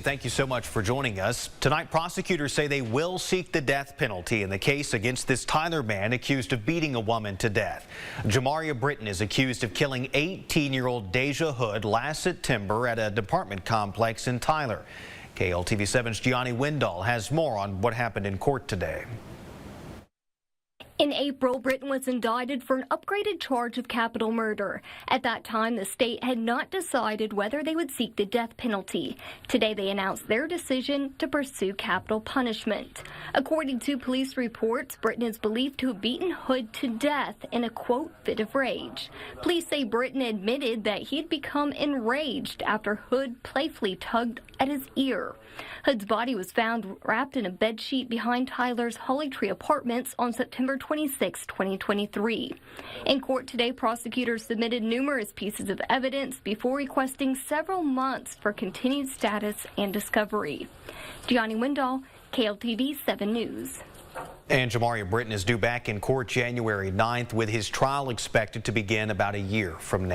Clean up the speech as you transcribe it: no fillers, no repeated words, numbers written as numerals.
Thank you so much for joining us. Tonight, prosecutors say they will seek the death penalty in the case against this Tyler man accused of beating a woman to death. Jamaria Britton is accused of killing 18-year-old Deja Hood last September at a apartment complex in Tyler. KLTV7's Gianni Windall has more on what happened in court today. In April, Britton was indicted for an upgraded charge of capital murder. At that time, the state had not decided whether they would seek the death penalty. Today, they announced their decision to pursue capital punishment. According to police reports, Britton is believed to have beaten Hood to death in a, quote, fit of rage. Police say Britton admitted that he had become enraged after Hood playfully tugged at his ear. Hood's body was found wrapped in a bedsheet behind Tyler's Holly Tree Apartments on September 26, 2023. In court today, prosecutors submitted numerous pieces of evidence before requesting several months for continued status and discovery. Gianni Windall, KLTV 7 News. And Jamaria Britton is due back in court January 9th, with his trial expected to begin about a year from now.